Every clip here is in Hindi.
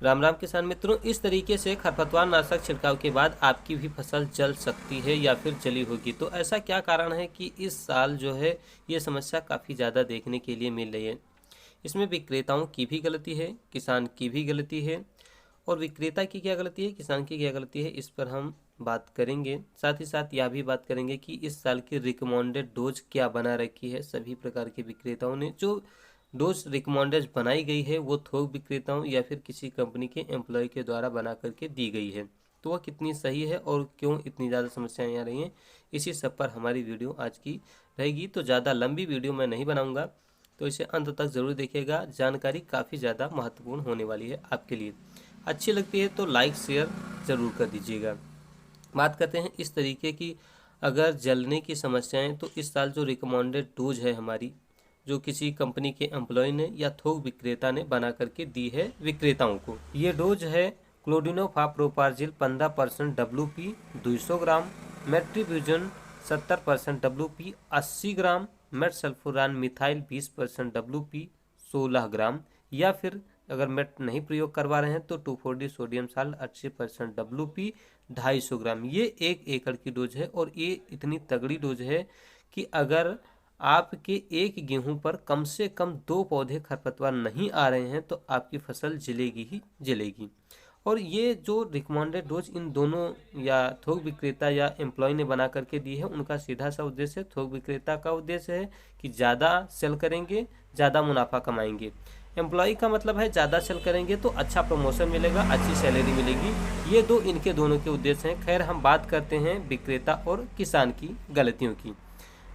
राम राम किसान मित्रों, इस तरीके से खरपतवार नाशक छिड़काव के बाद आपकी भी फसल जल सकती है या फिर जली होगी। तो ऐसा क्या कारण है कि इस साल जो है ये समस्या काफ़ी ज़्यादा देखने के लिए मिल रही है। इसमें विक्रेताओं की भी गलती है, किसान की भी गलती है। और विक्रेता की क्या गलती है, किसान की क्या गलती है, इस पर हम बात करेंगे। साथ ही साथ यह भी बात करेंगे कि इस साल की रिकमेंडेड डोज क्या बना रखी है सभी प्रकार के विक्रेताओं ने। जो डोज रिकमेंडेड बनाई गई है वो थोक विक्रेताओं या फिर किसी कंपनी के एम्प्लॉय के द्वारा बना करके दी गई है, तो वह कितनी सही है और क्यों इतनी ज़्यादा समस्याएं आ रही हैं, इसी सब पर हमारी वीडियो आज की रहेगी। तो ज़्यादा लंबी वीडियो मैं नहीं बनाऊंगा, तो इसे अंत तक ज़रूर देखिएगा। जानकारी काफ़ी ज़्यादा महत्वपूर्ण होने वाली है आपके लिए। अच्छी लगती है तो लाइक शेयर ज़रूर कर दीजिएगा। बात करते हैं इस तरीके की, अगर जलने की समस्याएं, तो इस साल जो रिकमेंडेड डोज है हमारी, जो किसी कंपनी के एम्प्लॉय ने या थोक विक्रेता ने बना करके दी है विक्रेताओं को, ये डोज है क्लोडिनोफाप्रोपार्जिल 15% WP 200 ग्राम, मेट्रीब्यूजन 70% WP 80 ग्राम, मेटसल्फोरान मिथाइल 20% WP 16 ग्राम, या फिर अगर मेट नहीं प्रयोग करवा रहे हैं तो 2,4-D सोडियम साल्ट 80% WP 250 ग्राम। ये 1 एकड़ की डोज है और ये इतनी तगड़ी डोज है कि अगर आपके एक गेहूं पर कम से कम 2 पौधे खरपतवार नहीं आ रहे हैं तो आपकी फसल जलेगी ही जलेगी। और ये जो रिकमेंडेड डोज इन दोनों या थोक विक्रेता या एम्प्लॉय ने बना करके दी है, उनका सीधा सा उद्देश्य है, थोक विक्रेता का उद्देश्य है कि ज़्यादा सेल करेंगे, ज़्यादा मुनाफा कमाएंगे। एम्प्लॉय का मतलब है ज़्यादा सेल करेंगे तो अच्छा प्रमोशन मिलेगा, अच्छी सैलरी मिलेगी। ये दो इनके दोनों के उद्देश्य हैं। खैर, हम बात करते हैं विक्रेता और किसान की गलतियों की।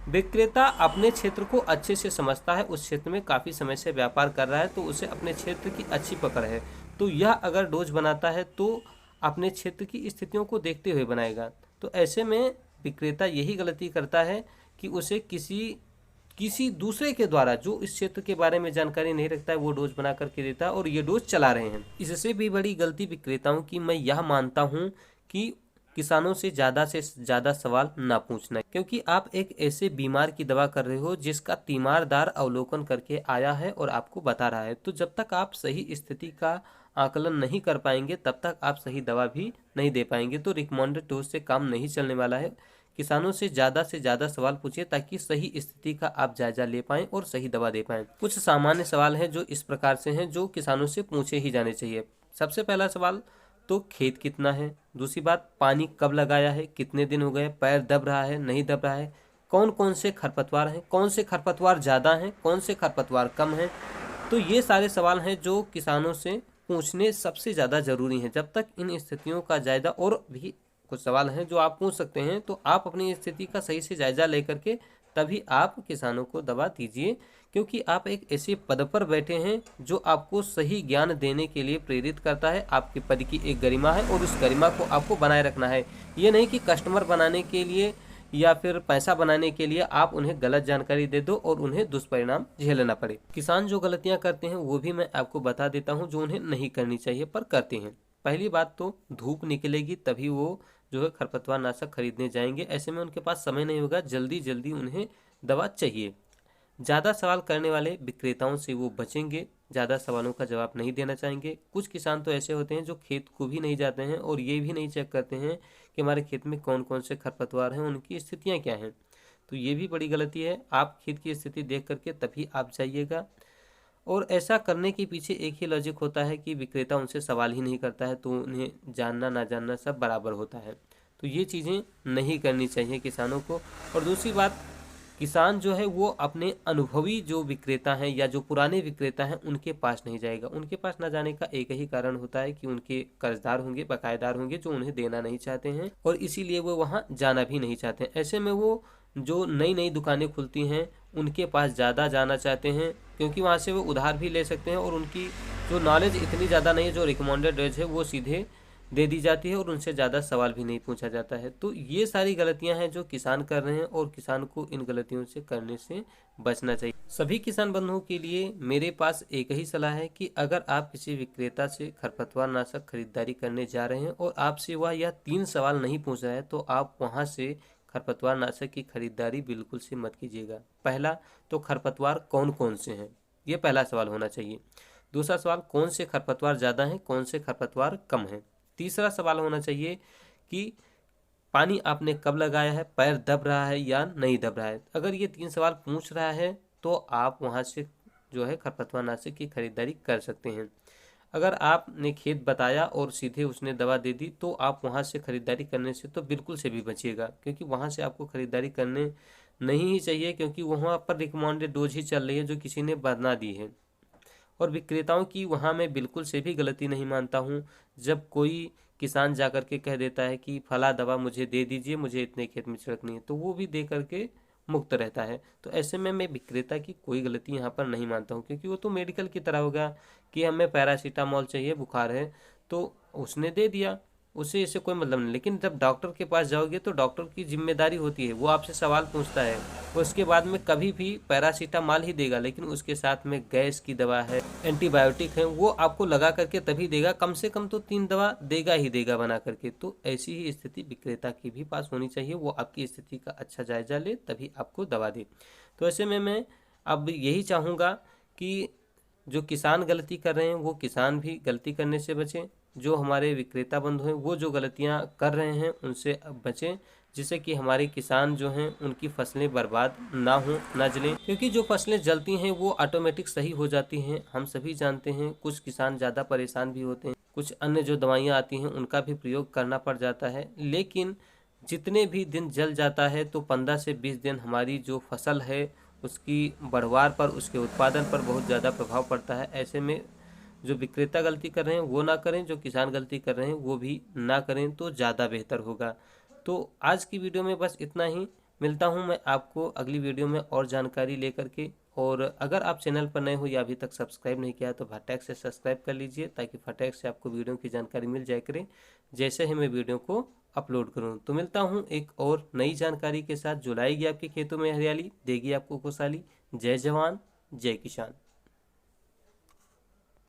विक्रेता अपने क्षेत्र को अच्छे से समझता है, उस क्षेत्र में काफ़ी समय से व्यापार कर रहा है, तो उसे अपने क्षेत्र की अच्छी पकड़ है। तो यह अगर डोज बनाता है तो अपने क्षेत्र की स्थितियों को देखते हुए बनाएगा। तो ऐसे में विक्रेता यही गलती करता है कि उसे किसी दूसरे के द्वारा, जो इस क्षेत्र के बारे में जानकारी नहीं रखता है, वो डोज बना करके देता है और ये डोज चला रहे हैं। इससे भी बड़ी गलती विक्रेताओं की मैं यह मानता हूँ कि किसानों से ज़्यादा सवाल ना पूछना, क्योंकि आप एक ऐसे बीमार की दवा कर रहे हो जिसका तीमारदार अवलोकन करके आया है और आपको बता रहा है। तो जब तक आप सही स्थिति का आकलन नहीं कर पाएंगे तब तक आप सही दवा भी नहीं दे पाएंगे। तो रिकमेंडेड डोज से काम नहीं चलने वाला है। किसानों से ज़्यादा सवाल पूछिए ताकि सही स्थिति का आप जायजा ले पाएं और सही दवा दे पाएं। कुछ सामान्य सवाल हैं जो इस प्रकार से हैं, जो किसानों से पूछे ही जाने चाहिए। सबसे पहला सवाल तो खेत कितना है। दूसरी बात, पानी कब लगाया है, कितने दिन हो गए, पैर दब रहा है नहीं दब रहा है, कौन कौन से खरपतवार हैं, कौन से खरपतवार ज़्यादा हैं, कौन से खरपतवार कम हैं। तो ये सारे सवाल हैं जो किसानों से पूछने सबसे ज़्यादा ज़रूरी हैं। जब तक इन स्थितियों का जायजा, और भी कुछ सवाल हैं जो आप पूछ सकते हैं, तो आप अपनी स्थिति का सही से जायजा लेकर के तभी आप किसानों को दवा दीजिए, क्योंकि आप एक ऐसे पद पर बैठे हैं जो आपको सही ज्ञान देने के लिए प्रेरित करता है। आपके पद की एक गरिमा है और उस गरिमा को आपको बनाए रखना है। ये नहीं कि कस्टमर बनाने के लिए या फिर पैसा बनाने के लिए आप उन्हें गलत जानकारी दे दो और उन्हें दुष्परिणाम झेलना पड़े। किसान जो गलतियां करते हैं वो भी मैं आपको बता देता हूं, जो उन्हें नहीं करनी चाहिए पर करते हैं। पहली बात तो धूप निकलेगी तभी वो जो है खरपतवार नाशक खरीदने जाएंगे। ऐसे में उनके पास समय नहीं होगा, जल्दी जल्दी उन्हें दवा चाहिए। ज़्यादा सवाल करने वाले विक्रेताओं से वो बचेंगे, ज़्यादा सवालों का जवाब नहीं देना चाहेंगे। कुछ किसान तो ऐसे होते हैं जो खेत को भी नहीं जाते हैं और ये भी नहीं चेक करते हैं कि हमारे खेत में कौन कौन से खरपतवार हैं, उनकी स्थितियाँ क्या हैं। तो ये भी बड़ी गलती है। आप खेत की स्थिति देख करके तभी आप जाइएगा। और ऐसा करने के पीछे एक ही लॉजिक होता है कि विक्रेता उनसे सवाल ही नहीं करता है, तो उन्हें जानना ना जानना सब बराबर होता है। तो ये चीज़ें नहीं करनी चाहिए किसानों को। और दूसरी बात, किसान जो है वो अपने अनुभवी जो विक्रेता हैं या जो पुराने विक्रेता हैं उनके पास नहीं जाएगा। उनके पास ना जाने का एक ही कारण होता है कि उनके कर्जदार होंगे, बकायेदार होंगे, जो उन्हें देना नहीं चाहते हैं और इसीलिए वो वहाँ जाना भी नहीं चाहते हैं। ऐसे में वो जो नई नई दुकानें खुलती हैं उनके पास ज़्यादा जाना चाहते हैं, क्योंकि वहाँ से वो उधार भी ले सकते हैं और उनकी जो नॉलेज इतनी ज़्यादा नहीं है, जो रिकमेंडेड रेट है वो सीधे दे दी जाती है और उनसे ज़्यादा सवाल भी नहीं पूछा जाता है। तो ये सारी गलतियां हैं जो किसान कर रहे हैं और किसान को इन गलतियों से करने से बचना चाहिए। सभी किसान बंधुओं के लिए मेरे पास एक ही सलाह है कि अगर आप किसी विक्रेता से खरपतवार नाशक खरीदारी करने जा रहे हैं और आपसे वह यह 3 सवाल नहीं पूछ रहा है, तो आप वहाँ से खरपतवार नाशक की खरीदारी बिल्कुल से मत कीजिएगा। पहला तो खरपतवार कौन कौन से हैं, ये पहला सवाल होना चाहिए। दूसरा सवाल, कौन से खरपतवार ज़्यादा हैं, कौन से खरपतवार कम हैं। तीसरा सवाल होना चाहिए कि पानी आपने कब लगाया है, पैर दब रहा है या नहीं दब रहा है। अगर ये 3 सवाल पूछ रहा है तो आप वहाँ से जो है खरपतवार नाशक की खरीदारी कर सकते हैं। अगर आपने खेत बताया और सीधे उसने दवा दे दी तो आप वहाँ से खरीदारी करने से तो बिल्कुल से भी बचिएगा, क्योंकि वहाँ से आपको खरीदारी करने नहीं ही चाहिए, क्योंकि वहाँ पर रिकमेंडेड डोज ही चल रही है जो किसी ने बना दी है। और विक्रेताओं की वहाँ मैं बिल्कुल से भी गलती नहीं मानता हूँ। जब कोई किसान जा कर के कह देता है कि फला दवा मुझे दे दीजिए, मुझे इतने खेत में छिड़कनी है, तो वो भी दे करके मुक्त रहता है। तो ऐसे में मैं विक्रेता की कोई गलती यहाँ पर नहीं मानता हूँ, क्योंकि वो तो मेडिकल की तरह होगा कि हमें पैरासीटामोल चाहिए, बुखार है, तो उसने दे दिया, उससे इससे कोई मतलब नहीं। लेकिन जब डॉक्टर के पास जाओगे तो डॉक्टर की जिम्मेदारी होती है, वो आपसे सवाल पूछता है, उसके बाद में कभी भी पैरासीटामोल ही देगा, लेकिन उसके साथ में गैस की दवा है, एंटीबायोटिक है, वो आपको लगा करके तभी देगा, कम से कम तो 3 दवा देगा ही देगा बना करके। तो ऐसी ही स्थिति विक्रेता की भी पास होनी चाहिए, वो आपकी स्थिति का अच्छा जायजा ले तभी आपको दवा दे। तो ऐसे में मैं अब यही चाहूँगा कि जो किसान गलती कर रहे हैं वो किसान भी गलती करने से बचें, जो हमारे विक्रेता बंधु हैं वो जो गलतियां कर रहे हैं उनसे अब बचें, जिससे कि हमारे किसान जो हैं उनकी फसलें बर्बाद ना हो, ना जलें। क्योंकि जो फसलें जलती हैं वो ऑटोमेटिक सही हो जाती हैं, हम सभी जानते हैं। कुछ किसान ज़्यादा परेशान भी होते हैं, कुछ अन्य जो दवाइयाँ आती हैं उनका भी प्रयोग करना पड़ जाता है, लेकिन जितने भी दिन जल जाता है तो 15 से 20 दिन हमारी जो फसल है उसकी बढ़वार पर, उसके उत्पादन पर बहुत ज़्यादा प्रभाव पड़ता है। ऐसे में जो विक्रेता गलती कर रहे हैं वो ना करें, जो किसान गलती कर रहे हैं वो भी ना करें तो ज़्यादा बेहतर होगा। तो आज की वीडियो में बस इतना ही। मिलता हूँ मैं आपको अगली वीडियो में और जानकारी लेकर के। और अगर आप चैनल पर नए हो या अभी तक सब्सक्राइब नहीं किया तो फटाक से सब्सक्राइब कर लीजिए, ताकि फटाक से आपको वीडियो की जानकारी मिल जाए करे जैसे ही मैं वीडियो को अपलोड करूं। तो मिलता हूं एक और नई जानकारी के साथ जो लाएगी आपके खेतों में हरियाली, देगी आपको खुशहाली। जय जवान जय किसान।